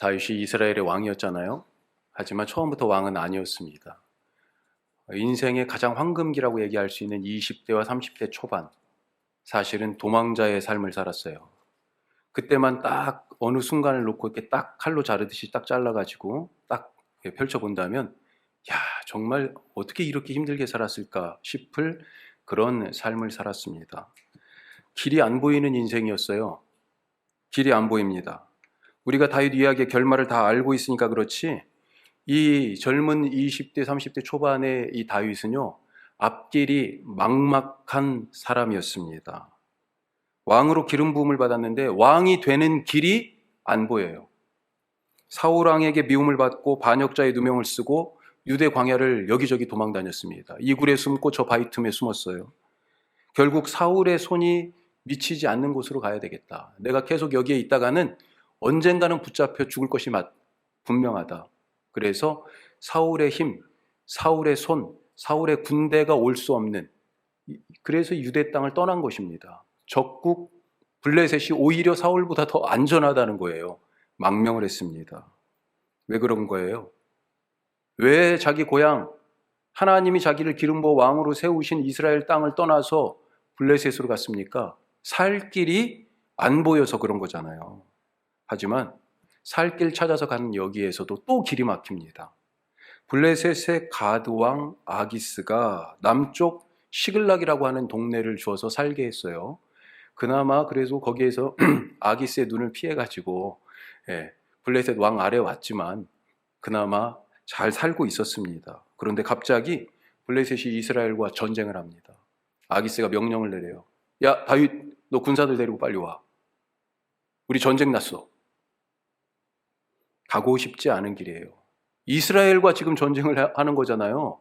다윗이 이스라엘의 왕이었잖아요. 하지만 처음부터 왕은 아니었습니다. 인생의 가장 황금기라고 얘기할 수 있는 20대와 30대 초반, 사실은 도망자의 삶을 살았어요. 그때만 딱 어느 순간을 놓고 이렇게 딱 칼로 자르듯이 딱 잘라가지고 딱 펼쳐본다면, 야, 정말 어떻게 이렇게 힘들게 살았을까 싶을 그런 삶을 살았습니다. 길이 안 보이는 인생이었어요. 길이 안 보입니다. 우리가 다윗 이야기의 결말을 다 알고 있으니까 그렇지, 이 젊은 20대, 30대 초반의 이 다윗은요, 앞길이 막막한 사람이었습니다. 왕으로 기름 부음을 받았는데 왕이 되는 길이 안 보여요. 사울 왕에게 미움을 받고 반역자의 누명을 쓰고 유대 광야를 여기저기 도망 다녔습니다. 이 굴에 숨고 저 바위 틈에 숨었어요. 결국 사울의 손이 미치지 않는 곳으로 가야 되겠다. 내가 계속 여기에 있다가는 언젠가는 붙잡혀 죽을 것이 분명하다. 그래서 사울의 힘, 사울의 손, 사울의 군대가 올 수 없는, 그래서 유대 땅을 떠난 것입니다. 적국 블레셋이 오히려 사울보다 더 안전하다는 거예요. 망명을 했습니다. 왜 그런 거예요? 왜 자기 고향, 하나님이 자기를 기름 부어 왕으로 세우신 이스라엘 땅을 떠나서 블레셋으로 갔습니까? 살 길이 안 보여서 그런 거잖아요. 하지만 살 길 찾아서 가는 여기에서도 또 길이 막힙니다. 블레셋의 가드 왕 아기스가 남쪽 시글락이라고 하는 동네를 주어서 살게 했어요. 그나마 그래서 거기에서 아기스의 눈을 피해가지고 블레셋 왕 아래 왔지만 그나마 잘 살고 있었습니다. 그런데 갑자기 블레셋이 이스라엘과 전쟁을 합니다. 아기스가 명령을 내려요. 야, 다윗, 너 군사들 데리고 빨리 와. 우리 전쟁 났어. 가고 싶지 않은 길이에요. 이스라엘과 지금 전쟁을 하는 거잖아요.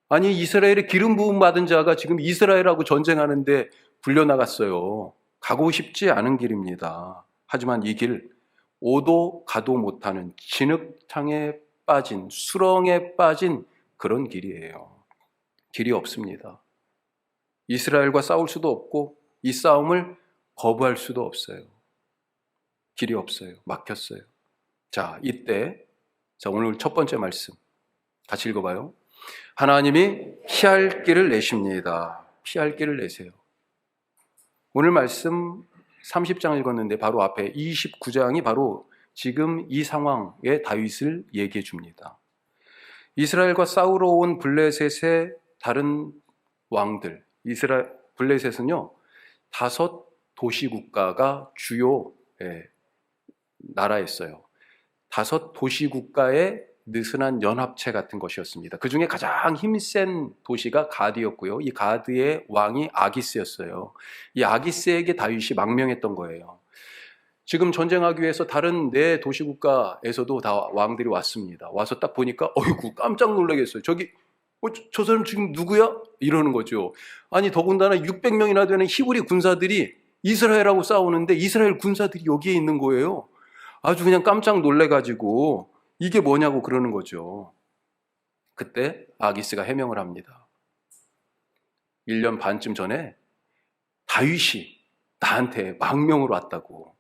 아니, 이스라엘의 기름 부음 받은 자가 지금 이스라엘하고 전쟁하는데 불려나갔어요. 가고 싶지 않은 길입니다. 하지만 이 길, 오도 가도 못하는 진흙탕에 빠진, 수렁에 빠진 그런 길이에요. 길이 없습니다. 이스라엘과 싸울 수도 없고 이 싸움을 거부할 수도 없어요. 길이 없어요. 막혔어요. 자, 이때 오늘 첫 번째 말씀 같이 읽어봐요. 하나님이 피할 길을 내십니다. 피할 길을 내세요. 오늘 말씀 30장 읽었는데 바로 앞에 29장이 바로 지금 이 상황의 다윗을 얘기해 줍니다. 이스라엘과 싸우러 온 블레셋의 다른 왕들, 블레셋은요 5 도시국가가 주요 나라였어요. 5 도시국가의 느슨한 연합체 같은 것이었습니다. 그 중에 가장 힘센 도시가 가드였고요. 이 가드의 왕이 아기스였어요. 이 아기스에게 다윗이 망명했던 거예요. 지금 전쟁하기 위해서 다른 4 도시국가에서도 다 왕들이 왔습니다. 와서 딱 보니까 어이구 깜짝 놀라겠어요. 저기 저 사람 지금 누구야? 이러는 거죠. 아니 더군다나 600명이나 되는 히브리 군사들이 이스라엘하고 싸우는데 이스라엘 군사들이 여기에 있는 거예요. 아주 그냥 깜짝 놀래가지고 이게 뭐냐고 그러는 거죠. 그때 아기스가 해명을 합니다. 1년 반쯤 전에 다윗이 나한테 망명으로 왔다고.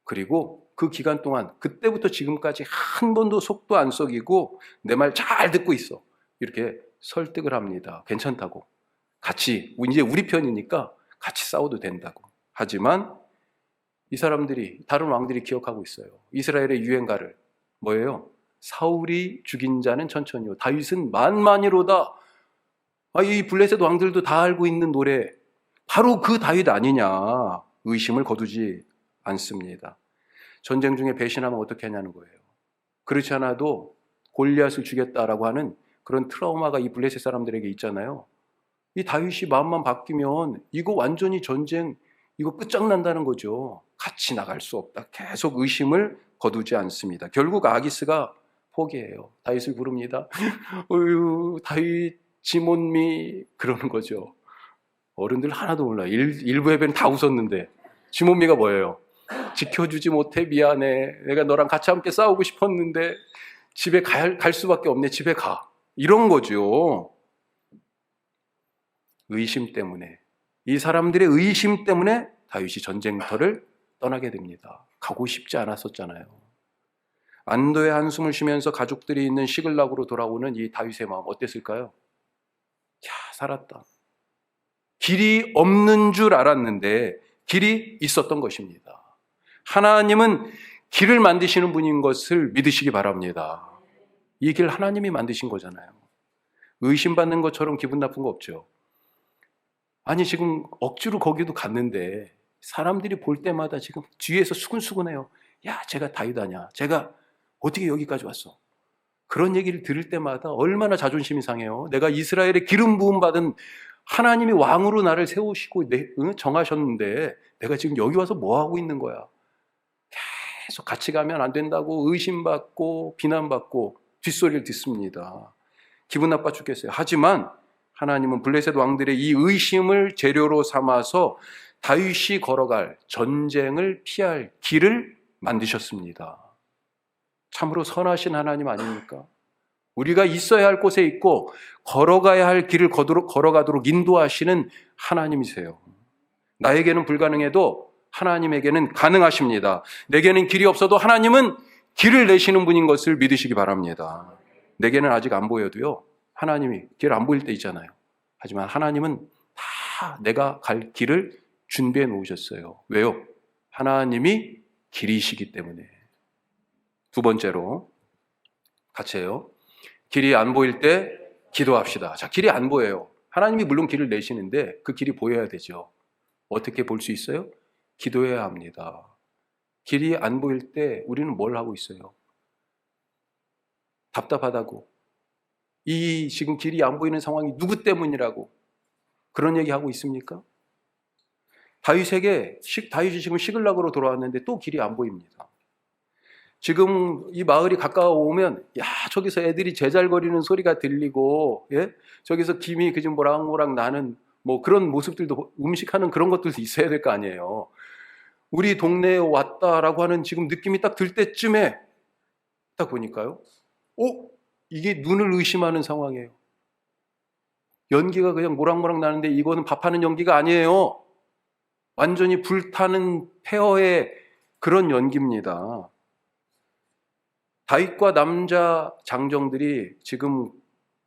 그리고 그 기간 동안 그때부터 지금까지 한 번도 속도 안 썩이고 내 말 잘 듣고 있어. 이렇게 설득을 합니다. 괜찮다고. 같이 이제 우리 편이니까 같이 싸워도 된다고. 하지만 이 사람들이 다른 왕들이 기억하고 있어요. 이스라엘의 유행가를 뭐예요? 사울이 죽인 자는 천천히요 다윗은 만만이로다. 이 블레셋 왕들도 다 알고 있는 노래 바로 그 다윗 아니냐 의심을 거두지 않습니다. 전쟁 중에 배신하면 어떻게 하냐는 거예요. 그렇지 않아도 골리앗을 죽였다라고 하는 그런 트라우마가 이 블레셋 사람들에게 있잖아요. 이 다윗이 마음만 바뀌면 이거 완전히 전쟁 이거 끝장난다는 거죠. 같이 나갈 수 없다. 계속 의심을 거두지 않습니다. 결국 아기스가 포기해요. 다윗을 부릅니다. 어휴, 다윗 지몬미 그러는 거죠. 어른들 하나도 몰라요. 일부 예배는 다 웃었는데 지몬미가 뭐예요? 지켜주지 못해 미안해. 내가 너랑 같이 함께 싸우고 싶었는데 집에 갈 수밖에 없네. 집에 가. 이런 거죠. 의심 때문에 이 사람들의 의심 때문에 다윗이 전쟁터를 떠나게 됩니다. 가고 싶지 않았었잖아요. 안도의 한숨을 쉬면서 가족들이 있는 시글락으로 돌아오는 이 다윗의 마음 어땠을까요? 야, 살았다. 길이 없는 줄 알았는데 길이 있었던 것입니다. 하나님은 길을 만드시는 분인 것을 믿으시기 바랍니다. 이 길 하나님이 만드신 거잖아요. 의심받는 것처럼 기분 나쁜 거 없죠. 아니 지금 억지로 거기도 갔는데 사람들이 볼 때마다 지금 뒤에서 수근수근해요. 야, 제가 다윗 아냐? 제가 어떻게 여기까지 왔어? 그런 얘기를 들을 때마다 얼마나 자존심이 상해요. 내가 이스라엘의 기름 부음 받은 하나님이 왕으로 나를 세우시고 정하셨는데 내가 지금 여기 와서 뭐 하고 있는 거야? 계속 같이 가면 안 된다고 의심받고 비난받고 뒷소리를 듣습니다. 기분 나빠 죽겠어요. 하지만 하나님은 블레셋 왕들의 이 의심을 재료로 삼아서 다윗이 걸어갈 전쟁을 피할 길을 만드셨습니다. 참으로 선하신 하나님 아닙니까? 우리가 있어야 할 곳에 있고 걸어가야 할 길을 걸어가도록 인도하시는 하나님이세요. 나에게는 불가능해도 하나님에게는 가능하십니다. 내게는 길이 없어도 하나님은 길을 내시는 분인 것을 믿으시기 바랍니다. 내게는 아직 안 보여도요, 하나님이 길 안 보일 때 있잖아요. 하지만 하나님은 다 내가 갈 길을 준비해 놓으셨어요. 왜요? 하나님이 길이시기 때문에. 두 번째로 같이 해요. 길이 안 보일 때 기도합시다. 자, 길이 안 보여요. 하나님이 물론 길을 내시는데 그 길이 보여야 되죠. 어떻게 볼 수 있어요? 기도해야 합니다. 길이 안 보일 때 우리는 뭘 하고 있어요? 답답하다고. 이 지금 길이 안 보이는 상황이 누구 때문이라고 그런 얘기하고 있습니까? 다윗이 지금 시글락으로 돌아왔는데 또 길이 안 보입니다. 지금 이 마을이 가까워 오면 야, 저기서 애들이 제잘거리는 소리가 들리고, 예? 저기서 김이 그좀 모락모락 나는 뭐 그런 모습들도, 음식하는 그런 것들도 있어야 될 거 아니에요. 우리 동네에 왔다라고 하는 지금 느낌이 딱 들 때쯤에 딱 보니까요, 이게 눈을 의심하는 상황이에요. 연기가 그냥 모락모락 나는데 이거는 밥하는 연기가 아니에요. 완전히 불타는 폐허의 그런 연기입니다. 다윗과 남자 장정들이 지금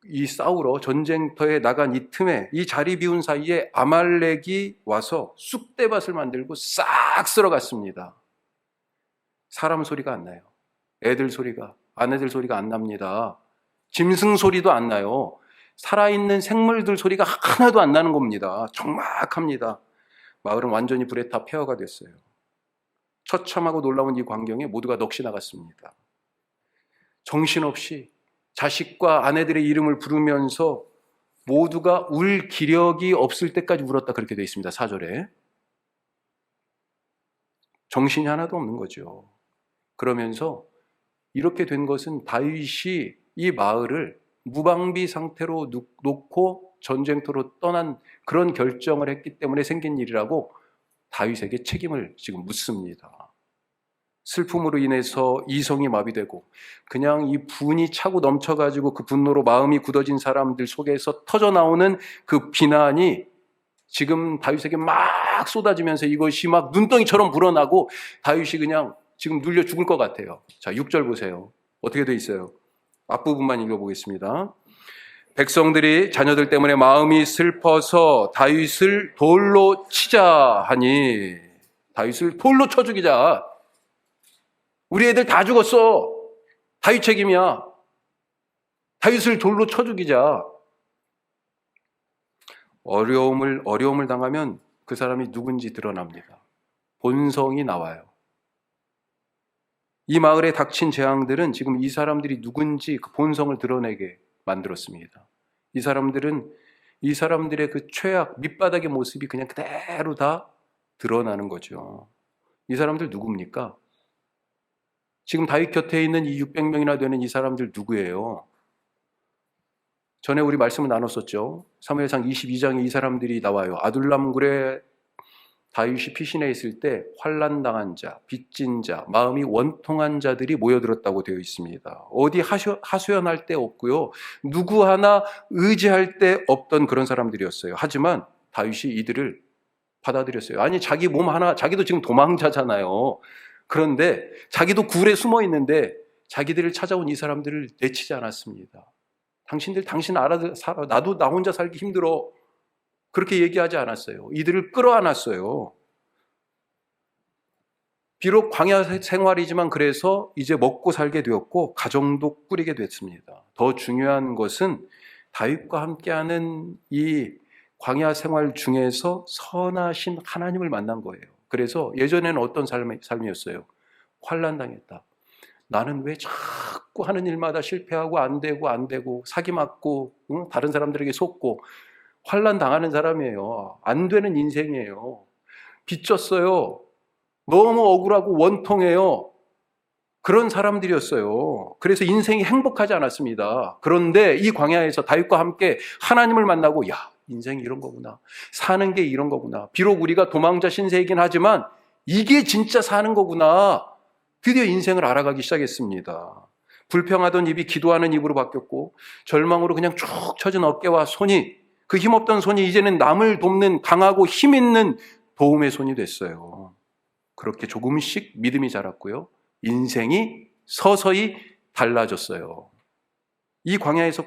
이 싸우러 전쟁터에 나간 이 틈에, 이 자리 비운 사이에 아말렉이 와서 쑥대밭을 만들고 싹 쓸어갔습니다. 사람 소리가 안 나요. 애들 소리가, 아내들 소리가 안 납니다. 짐승 소리도 안 나요. 살아있는 생물들 소리가 하나도 안 나는 겁니다. 적막합니다. 마을은 완전히 불에 타 폐허가 됐어요. 처참하고 놀라운 이 광경에 모두가 넋이 나갔습니다. 정신없이 자식과 아내들의 이름을 부르면서 모두가 울 기력이 없을 때까지 울었다, 그렇게 되어 있습니다. 4절에. 정신이 하나도 없는 거죠. 그러면서 이렇게 된 것은 다윗이 이 마을을 무방비 상태로 놓고 전쟁터로 떠난 그런 결정을 했기 때문에 생긴 일이라고 다윗에게 책임을 지금 묻습니다. 슬픔으로 인해서 이성이 마비되고 그냥 이 분이 차고 넘쳐가지고 그 분노로 마음이 굳어진 사람들 속에서 터져나오는 그 비난이 지금 다윗에게 막 쏟아지면서 이것이 막 눈덩이처럼 불어나고 다윗이 그냥 지금 눌려 죽을 것 같아요. 자, 6절 보세요. 어떻게 돼 있어요? 앞부분만 읽어보겠습니다. 백성들이 자녀들 때문에 마음이 슬퍼서 다윗을 돌로 치자 하니, 다윗을 돌로 쳐 죽이자. 우리 애들 다 죽었어. 다윗 책임이야. 다윗을 돌로 쳐 죽이자. 어려움을 당하면 그 사람이 누군지 드러납니다. 본성이 나와요. 이 마을에 닥친 재앙들은 지금 이 사람들이 누군지 그 본성을 드러내게 만들었습니다. 이 사람들의 그 최악, 밑바닥의 모습이 그냥 그대로 다 드러나는 거죠. 이 사람들 누굽니까? 지금 다윗 곁에 있는 이 600명이나 되는 이 사람들 누구예요? 전에 우리 말씀을 나눴었죠. 사무엘상 22장에 이 사람들이 나와요. 아둘람 굴에 다윗이 피신해 있을 때 환난당한 자, 빚진 자, 마음이 원통한 자들이 모여들었다고 되어 있습니다. 어디 하소연할 데 없고요. 누구 하나 의지할 데 없던 그런 사람들이었어요. 하지만 다윗이 이들을 받아들였어요. 아니, 자기 몸 하나, 자기도 지금 도망자잖아요. 그런데 자기도 굴에 숨어 있는데 자기들을 찾아온 이 사람들을 내치지 않았습니다. 당신 알아서 살아. 나도 나 혼자 살기 힘들어. 그렇게 얘기하지 않았어요. 이들을 끌어안았어요. 비록 광야 생활이지만 그래서 이제 먹고 살게 되었고 가정도 꾸리게 됐습니다. 더 중요한 것은 다윗과 함께하는 이 광야 생활 중에서 선하신 하나님을 만난 거예요. 그래서 예전에는 어떤 삶이었어요? 환난당했다. 나는 왜 자꾸 하는 일마다 실패하고 안 되고 사기 맞고 다른 사람들에게 속고 환난 당하는 사람이에요. 안 되는 인생이에요. 빚졌어요. 너무 억울하고 원통해요. 그런 사람들이었어요. 그래서 인생이 행복하지 않았습니다. 그런데 이 광야에서 다윗과 함께 하나님을 만나고 야, 인생이 이런 거구나. 사는 게 이런 거구나. 비록 우리가 도망자 신세이긴 하지만 이게 진짜 사는 거구나. 드디어 인생을 알아가기 시작했습니다. 불평하던 입이 기도하는 입으로 바뀌었고 절망으로 그냥 쭉 처진 어깨와 손이 그 힘없던 손이 이제는 남을 돕는 강하고 힘 있는 도움의 손이 됐어요. 그렇게 조금씩 믿음이 자랐고요. 인생이 서서히 달라졌어요. 이 광야에서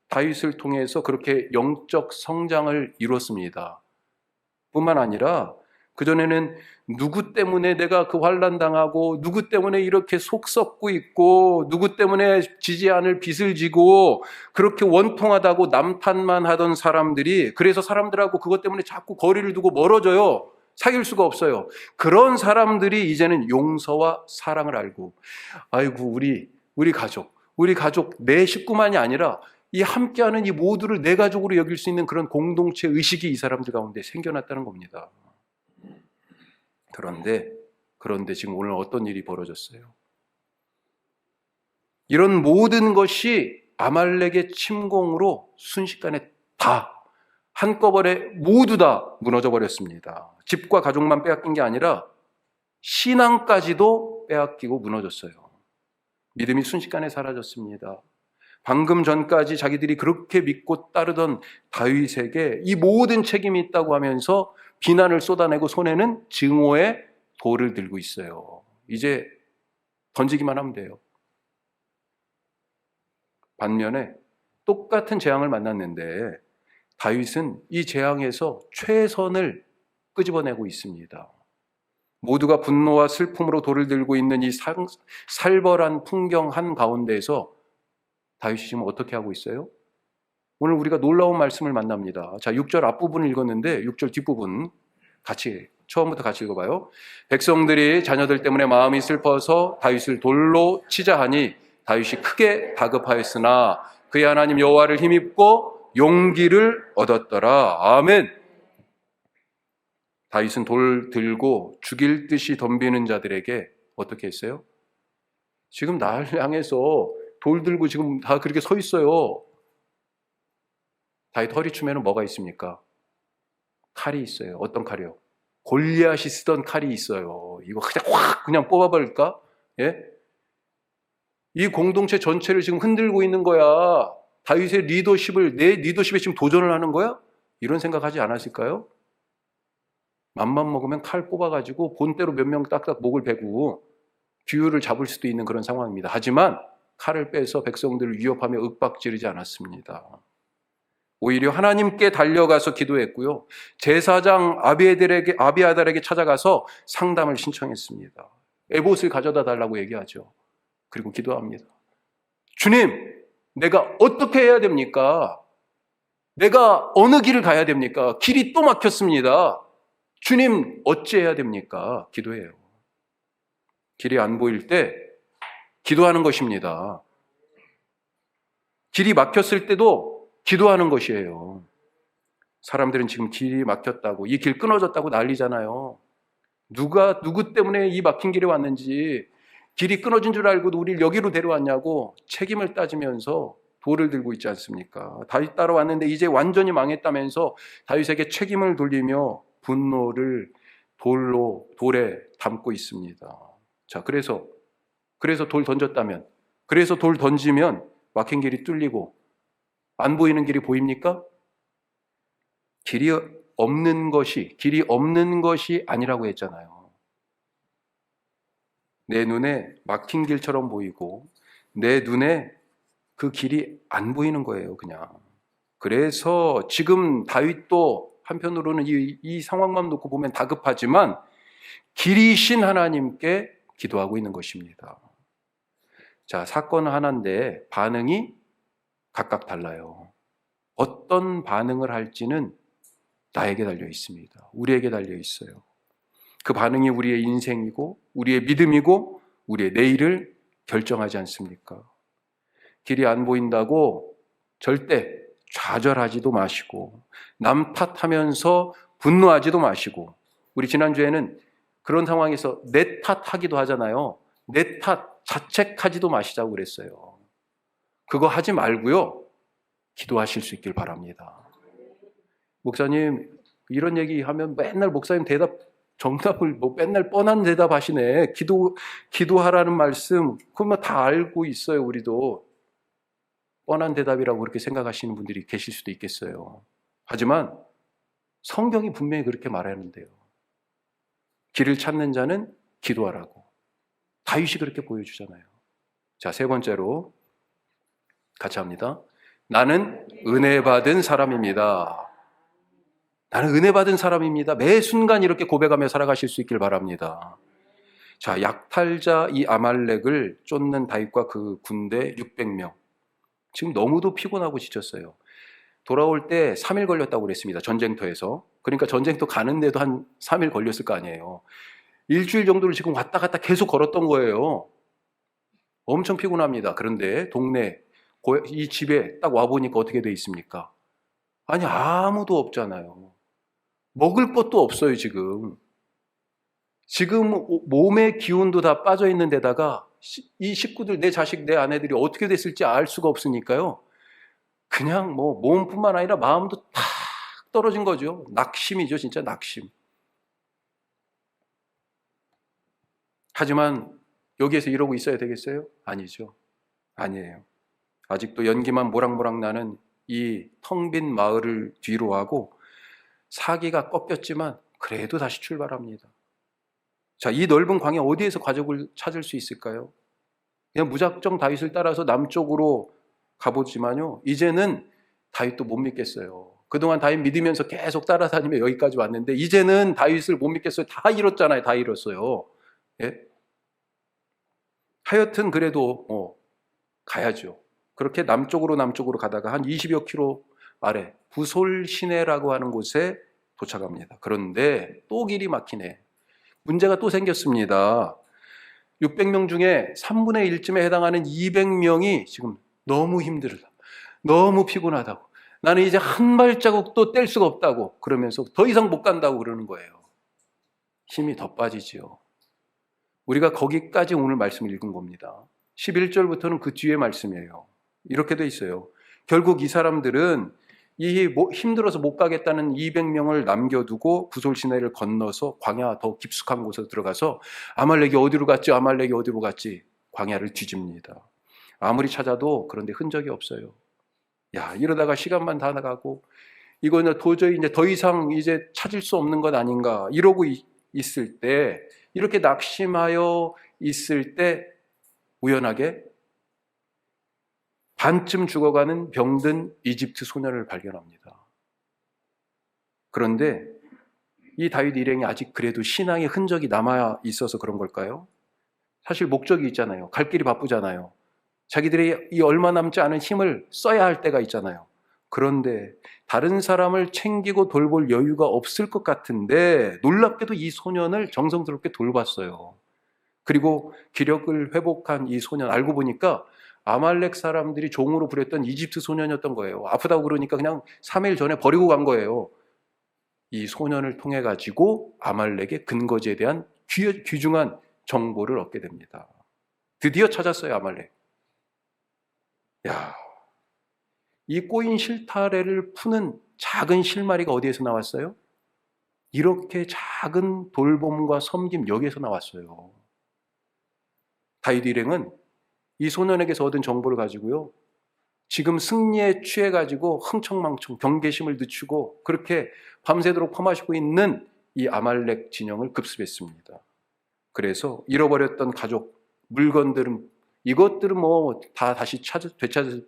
다윗을 통해서 그렇게 영적 성장을 이뤘습니다. 뿐만 아니라 그전에는 누구 때문에 내가 그 환난 당하고 누구 때문에 이렇게 속 썩고 있고 누구 때문에 지지 않을 빚을 지고 그렇게 원통하다고 남탓만 하던 사람들이 그래서 사람들하고 그것 때문에 자꾸 거리를 두고 멀어져요. 사귈 수가 없어요. 그런 사람들이 이제는 용서와 사랑을 알고 아이고 우리 가족 내 식구만이 아니라 이 함께하는 이 모두를 내 가족으로 여길 수 있는 그런 공동체 의식이 이 사람들 가운데 생겨났다는 겁니다. 그런데 지금 오늘 어떤 일이 벌어졌어요? 이런 모든 것이 아말렉의 침공으로 순식간에 다 한꺼번에 모두 다 무너져 버렸습니다. 집과 가족만 빼앗긴 게 아니라 신앙까지도 빼앗기고 무너졌어요. 믿음이 순식간에 사라졌습니다. 방금 전까지 자기들이 그렇게 믿고 따르던 다윗에게 이 모든 책임이 있다고 하면서 비난을 쏟아내고 손에는 증오의 돌을 들고 있어요. 이제 던지기만 하면 돼요. 반면에 똑같은 재앙을 만났는데 다윗은 이 재앙에서 최선을 끄집어내고 있습니다. 모두가 분노와 슬픔으로 돌을 들고 있는 이 살벌한 풍경 한가운데에서 다윗이 지금 어떻게 하고 있어요? 오늘 우리가 놀라운 말씀을 만납니다. 자, 6절 앞부분을 읽었는데 6절 뒷부분 처음부터 같이 읽어봐요. 백성들이 자녀들 때문에 마음이 슬퍼서 다윗을 돌로 치자 하니 다윗이 크게 다급하였으나 그의 하나님 여호와를 힘입고 용기를 얻었더라. 아멘. 다윗은 돌 들고 죽일 듯이 덤비는 자들에게 어떻게 했어요? 지금 나를 향해서 돌 들고 지금 다 그렇게 서 있어요. 다윗 허리춤에는 뭐가 있습니까? 칼이 있어요. 어떤 칼이요? 골리앗이 쓰던 칼이 있어요. 이거 그냥 뽑아버릴까? 예? 이 공동체 전체를 지금 흔들고 있는 거야. 다윗의 내 리더십에 지금 도전을 하는 거야? 이런 생각하지 않았을까요? 맘만 먹으면 칼 뽑아가지고 본때로 몇 명 딱딱 목을 베고 규율을 잡을 수도 있는 그런 상황입니다. 하지만 칼을 빼서 백성들을 위협하며 윽박지르지 않았습니다. 오히려 하나님께 달려가서 기도했고요. 제사장 아비아달에게 찾아가서 상담을 신청했습니다. 에봇을 가져다 달라고 얘기하죠. 그리고 기도합니다. 주님, 내가 어떻게 해야 됩니까? 내가 어느 길을 가야 됩니까? 길이 또 막혔습니다. 주님, 어찌해야 됩니까? 기도해요. 길이 안 보일 때 기도하는 것입니다. 길이 막혔을 때도 기도하는 것이에요. 사람들은 지금 길이 막혔다고, 이 길 끊어졌다고 난리잖아요. 누구 때문에 이 막힌 길에 왔는지, 길이 끊어진 줄 알고도 우리를 여기로 데려왔냐고 책임을 따지면서 돌을 들고 있지 않습니까? 다윗 따라왔는데 이제 완전히 망했다면서 다윗에게 책임을 돌리며 분노를 돌에 담고 있습니다. 자, 그래서 돌 던졌다면, 그래서 돌 던지면 막힌 길이 뚫리고 안 보이는 길이 보입니까? 길이 없는 것이 아니라고 했잖아요. 내 눈에 막힌 길처럼 보이고 내 눈에 그 길이 안 보이는 거예요, 그냥. 그래서 지금 다윗도 한편으로는 이 상황만 놓고 보면 다급하지만 길이신 하나님께 기도하고 있는 것입니다. 자, 사건은 하나인데 반응이 각각 달라요. 어떤 반응을 할지는 나에게 달려 있습니다. 우리에게 달려 있어요. 그 반응이 우리의 인생이고 우리의 믿음이고 우리의 내일을 결정하지 않습니까? 길이 안 보인다고 절대 좌절하지도 마시고 남 탓하면서 분노하지도 마시고, 우리 지난주에는 그런 상황에서 내 탓하기도 하잖아요. 내 탓 자책하지도 마시자고 그랬어요. 그거 하지 말고요, 기도하실 수 있길 바랍니다. 목사님 이런 얘기하면 맨날 목사님 정답을 맨날 뻔한 대답 하시네. 기도하라는 말씀 그건 다 알고 있어요. 우리도 뻔한 대답이라고 그렇게 생각하시는 분들이 계실 수도 있겠어요. 하지만 성경이 분명히 그렇게 말하는데요. 길을 찾는 자는 기도하라고. 다윗이 그렇게 보여주잖아요. 자, 세 번째로 같이 합니다. 나는 은혜 받은 사람입니다. 나는 은혜 받은 사람입니다. 매 순간 이렇게 고백하며 살아가실 수 있길 바랍니다. 자, 약탈자 이 아말렉을 쫓는 다윗과 그 군대 600명. 지금 너무도 피곤하고 지쳤어요. 돌아올 때 3일 걸렸다고 그랬습니다. 전쟁터에서. 그러니까 전쟁터 가는데도 한 3일 걸렸을 거 아니에요. 일주일 정도를 지금 왔다 갔다 계속 걸었던 거예요. 엄청 피곤합니다. 그런데 동네 이 집에 딱 와보니까 어떻게 돼 있습니까? 아니, 아무도 없잖아요. 먹을 것도 없어요. 지금 몸의 기운도 다 빠져 있는 데다가 이 식구들, 내 자식, 내 아내들이 어떻게 됐을지 알 수가 없으니까요. 그냥 몸뿐만 아니라 마음도 탁 떨어진 거죠. 낙심이죠. 진짜 낙심. 하지만 여기에서 이러고 있어야 되겠어요? 아니죠. 아니에요. 아직도 연기만 모락모락 나는 이 텅 빈 마을을 뒤로 하고 사기가 꺾였지만 그래도 다시 출발합니다. 자, 이 넓은 광야 어디에서 가족을 찾을 수 있을까요? 그냥 무작정 다윗을 따라서 남쪽으로 가보지만요, 이제는 다윗도 못 믿겠어요. 그동안 다윗 믿으면서 계속 따라다니며 여기까지 왔는데 이제는 다윗을 못 믿겠어요. 다 잃었잖아요. 다 잃었어요. 예? 하여튼 그래도 가야죠. 그렇게 남쪽으로 가다가 한 20여 킬로 아래 부솔 시내라고 하는 곳에 도착합니다. 그런데 또 길이 막히네. 문제가 또 생겼습니다. 600명 중에 3분의 1쯤에 해당하는 200명이 지금 너무 힘들다, 너무 피곤하다고, 나는 이제 한 발자국도 뗄 수가 없다고 그러면서 더 이상 못 간다고 그러는 거예요. 힘이 더 빠지지요. 우리가 거기까지 오늘 말씀을 읽은 겁니다. 11절부터는 그 뒤에 말씀이에요. 이렇게 돼 있어요. 결국 이 사람들은 힘들어서 못 가겠다는 200명을 남겨두고 부솔 시내를 건너서 광야 더 깊숙한 곳에 들어가서 아말렉이 어디로 갔지? 아말렉이 어디로 갔지? 광야를 뒤집니다. 아무리 찾아도 그런데 흔적이 없어요. 야, 이러다가 시간만 다 나가고 이거는 도저히 이제 더 이상 이제 찾을 수 없는 것 아닌가 이러고 있을 때, 이렇게 낙심하여 있을 때 우연하게 반쯤 죽어가는 병든 이집트 소년을 발견합니다. 그런데 이 다윗 일행이 아직 그래도 신앙의 흔적이 남아 있어서 그런 걸까요? 사실 목적이 있잖아요. 갈 길이 바쁘잖아요. 자기들이 이 얼마 남지 않은 힘을 써야 할 때가 있잖아요. 그런데 다른 사람을 챙기고 돌볼 여유가 없을 것 같은데 놀랍게도 이 소년을 정성스럽게 돌봤어요. 그리고 기력을 회복한 이 소년, 알고 보니까 아말렉 사람들이 종으로 부렸던 이집트 소년이었던 거예요. 아프다고 그러니까 그냥 3일 전에 버리고 간 거예요. 이 소년을 통해 가지고 아말렉의 근거지에 대한 귀중한 정보를 얻게 됩니다. 드디어 찾았어요, 아말렉. 야, 이 꼬인 실타래를 푸는 작은 실마리가 어디에서 나왔어요? 이렇게 작은 돌봄과 섬김, 여기에서 나왔어요. 다윗 일행은 이 소년에게서 얻은 정보를 가지고요, 지금 승리에 취해가지고 흥청망청 경계심을 늦추고 그렇게 밤새도록 퍼마시고 있는 이 아말렉 진영을 급습했습니다. 그래서 잃어버렸던 가족, 물건들은 이것들은 뭐 다 다시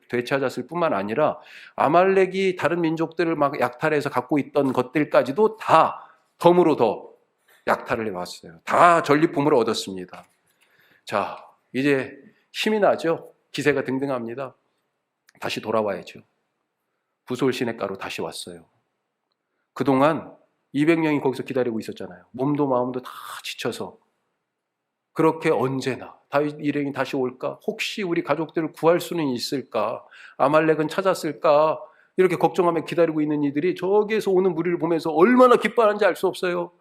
되찾았을 뿐만 아니라 아말렉이 다른 민족들을 막 약탈해서 갖고 있던 것들까지도 다 덤으로 더 약탈을 해왔어요. 다 전리품으로 얻었습니다. 자, 이제 힘이 나죠? 기세가 등등합니다. 다시 돌아와야죠. 부솔 시냇가로 다시 왔어요. 그동안 200명이 거기서 기다리고 있었잖아요. 몸도 마음도 다 지쳐서. 그렇게 언제나 다윗 일행이 다시 올까? 혹시 우리 가족들을 구할 수는 있을까? 아말렉은 찾았을까? 이렇게 걱정하며 기다리고 있는 이들이 저기에서 오는 무리를 보면서 얼마나 기뻐하는지 알 수 없어요.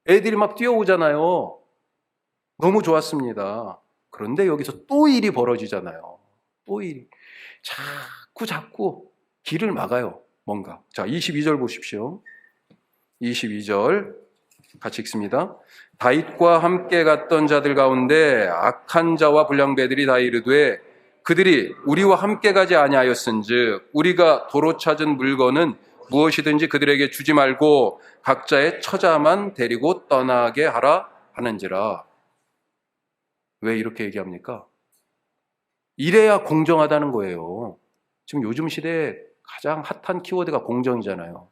애들이 막 뛰어오잖아요. 너무 좋았습니다. 그런데 여기서 또 일이 벌어지잖아요. 또 일이. 자꾸 길을 막아요. 뭔가. 자, 22절 보십시오. 22절 같이 읽습니다. 다윗과 함께 갔던 자들 가운데 악한 자와 불량배들이 다 이르되 그들이 우리와 함께 가지 아니하였은즉 우리가 도로 찾은 물건은 무엇이든지 그들에게 주지 말고 각자의 처자만 데리고 떠나게 하라 하는지라. 왜 이렇게 얘기합니까? 이래야 공정하다는 거예요. 지금 요즘 시대에 가장 핫한 키워드가 공정이잖아요.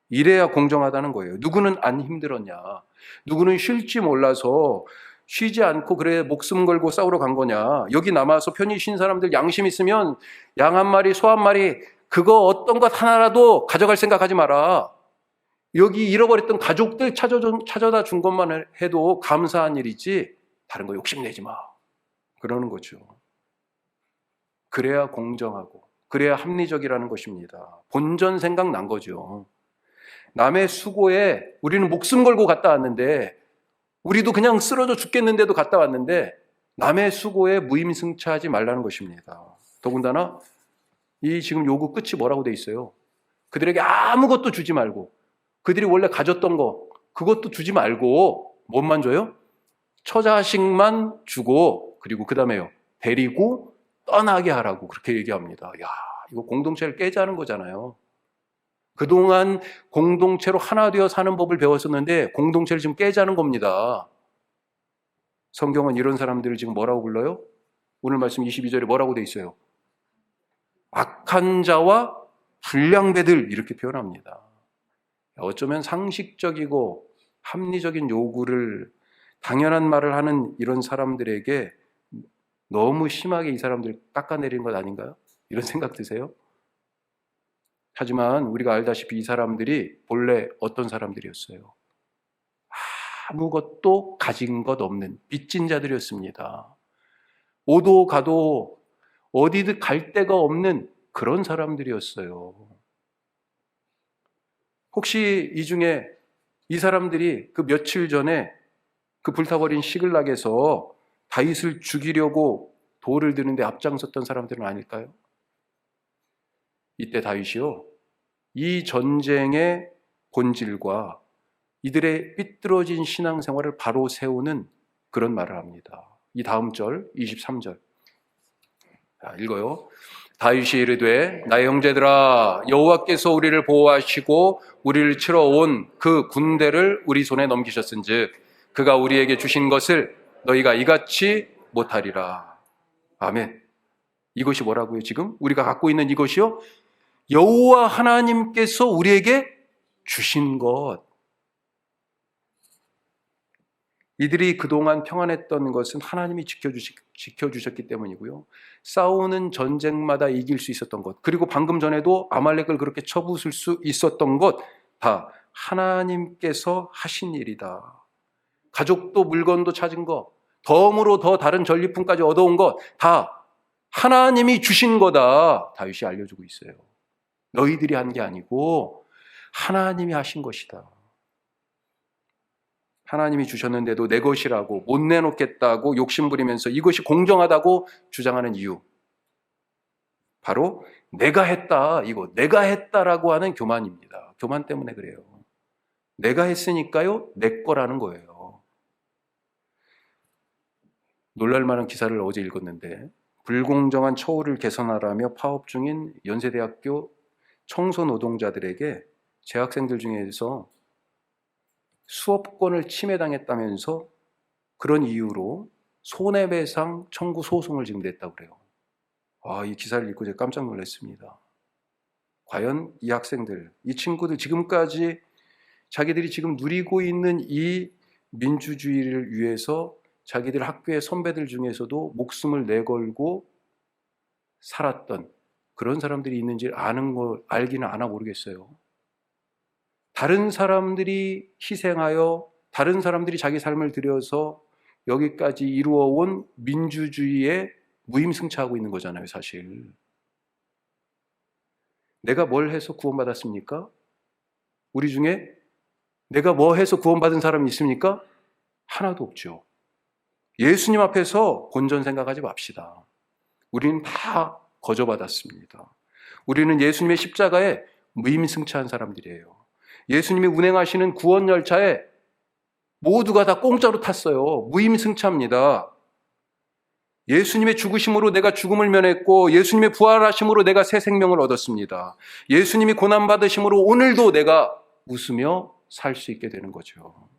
이래야 공정하다는 거예요. 누구는 안 힘들었냐? 누구는 쉴지 몰라서 쉬지 않고 그래 목숨 걸고 싸우러 간 거냐? 여기 남아서 편히 쉰 사람들 양심 있으면 양 한 마리, 소 한 마리 그거 어떤 것 하나라도 가져갈 생각하지 마라. 여기 잃어버렸던 가족들 찾아다 준 것만 해도 감사한 일이지 다른 거 욕심내지 마. 그러는 거죠. 그래야 공정하고 그래야 합리적이라는 것입니다. 본전 생각난 거죠. 남의 수고에 우리는 목숨 걸고 갔다 왔는데 우리도 그냥 쓰러져 죽겠는데도 갔다 왔는데 남의 수고에 무임승차하지 말라는 것입니다. 더군다나 이 지금 요구 끝이 뭐라고 돼 있어요? 그들에게 아무것도 주지 말고 그들이 원래 가졌던 거 그것도 주지 말고 뭔만 줘요? 처자식만 주고 그리고 그 다음에요. 데리고 떠나게 하라고 그렇게 얘기합니다. 야, 이거 공동체를 깨자는 거잖아요. 그동안 공동체로 하나 되어 사는 법을 배웠었는데 공동체를 지금 깨자는 겁니다. 성경은 이런 사람들을 지금 뭐라고 불러요? 오늘 말씀 22절에 뭐라고 돼 있어요? 악한 자와 불량배들 이렇게 표현합니다. 어쩌면 상식적이고 합리적인 요구를 당연한 말을 하는 이런 사람들에게 너무 심하게 이 사람들 깎아내리는 것 아닌가요? 이런 생각 드세요? 하지만 우리가 알다시피 이 사람들이 본래 어떤 사람들이었어요? 아무것도 가진 것 없는 빚진 자들이었습니다. 오도 가도 어디든 갈 데가 없는 그런 사람들이었어요. 혹시 이 중에 이 사람들이 그 며칠 전에 그 불타버린 시글락에서 다윗을 죽이려고 돌을 드는데 앞장섰던 사람들은 아닐까요? 이때 다윗이요, 이 전쟁의 본질과 이들의 삐뚤어진 신앙생활을 바로 세우는 그런 말을 합니다. 이 다음 절 23절 읽어요. 다윗이 이르되 나의 형제들아 여호와께서 우리를 보호하시고 우리를 치러 온 그 군대를 우리 손에 넘기셨은즉 그가 우리에게 주신 것을 너희가 이같이 못하리라. 아멘. 이것이 뭐라고요? 지금 우리가 갖고 있는 이것이요, 여호와 하나님께서 우리에게 주신 것. 이들이 그동안 평안했던 것은 하나님이 지켜주셨기 때문이고요. 싸우는 전쟁마다 이길 수 있었던 것, 그리고 방금 전에도 아말렉을 그렇게 쳐부술 수 있었던 것, 다 하나님께서 하신 일이다. 가족도 물건도 찾은 것, 덤으로 더 다른 전리품까지 얻어온 것, 다 하나님이 주신 거다. 다윗이 알려주고 있어요. 너희들이 한 게 아니고 하나님이 하신 것이다. 하나님이 주셨는데도 내 것이라고 못 내놓겠다고 욕심부리면서 이것이 공정하다고 주장하는 이유, 바로 내가 했다, 이거 내가 했다라고 하는 교만입니다. 교만 때문에 그래요. 내가 했으니까요, 내 거라는 거예요. 놀랄만한 기사를 어제 읽었는데, 불공정한 처우를 개선하라며 파업 중인 연세대학교 청소 노동자들에게 재학생들 중에서 수업권을 침해당했다면서 그런 이유로 손해배상 청구 소송을 지금 냈다고 그래요. 이 기사를 읽고 제가 깜짝 놀랐습니다. 과연 이 학생들, 이 친구들 지금까지 자기들이 지금 누리고 있는 이 민주주의를 위해서 자기들 학교의 선배들 중에서도 목숨을 내걸고 살았던 그런 사람들이 있는지 알기는 아나 모르겠어요. 다른 사람들이 희생하여 다른 사람들이 자기 삶을 들여서 여기까지 이루어온 민주주의에 무임승차하고 있는 거잖아요, 사실. 내가 뭘 해서 구원받았습니까? 우리 중에 내가 뭐 해서 구원받은 사람이 있습니까? 하나도 없죠. 예수님 앞에서 본전 생각하지 맙시다. 우리는 다 거저받았습니다. 우리는 예수님의 십자가에 무임승차한 사람들이에요. 예수님이 운행하시는 구원 열차에 모두가 다 공짜로 탔어요. 무임승차입니다. 예수님의 죽으심으로 내가 죽음을 면했고 예수님의 부활하심으로 내가 새 생명을 얻었습니다. 예수님이 고난받으심으로 오늘도 내가 웃으며 살 수 있게 되는 거죠.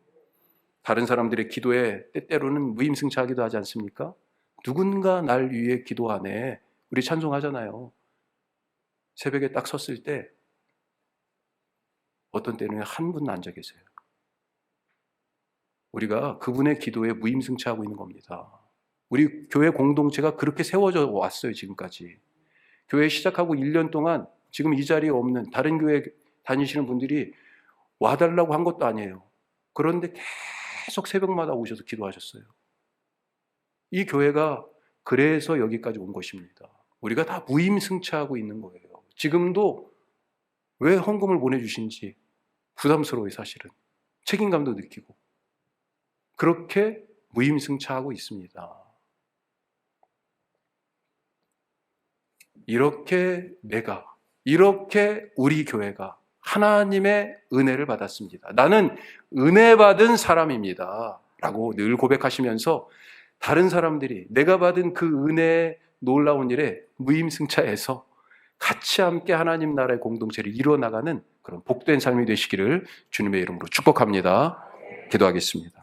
다른 사람들의 기도에 때때로는 무임승차하기도 하지 않습니까? 누군가 날 위해 기도하네. 우리 찬송하잖아요. 새벽에 딱 섰을 때 어떤 때는 한 분 앉아 계세요. 우리가 그분의 기도에 무임승차하고 있는 겁니다. 우리 교회 공동체가 그렇게 세워져 왔어요, 지금까지. 교회 시작하고 1년 동안 지금 이 자리에 없는 다른 교회 다니시는 분들이 와달라고 한 것도 아니에요. 그런데 계속 새벽마다 오셔서 기도하셨어요. 이 교회가 그래서 여기까지 온 것입니다. 우리가 다 무임승차하고 있는 거예요. 지금도 왜 헌금을 보내주신지 부담스러워요, 사실은. 책임감도 느끼고. 그렇게 무임승차하고 있습니다. 이렇게 이렇게 우리 교회가 하나님의 은혜를 받았습니다. 나는 은혜 받은 사람입니다. 라고 늘 고백하시면서 다른 사람들이 내가 받은 그 은혜의 놀라운 일에 무임승차해서 같이 함께 하나님 나라의 공동체를 이루어나가는 그런 복된 삶이 되시기를 주님의 이름으로 축복합니다. 기도하겠습니다.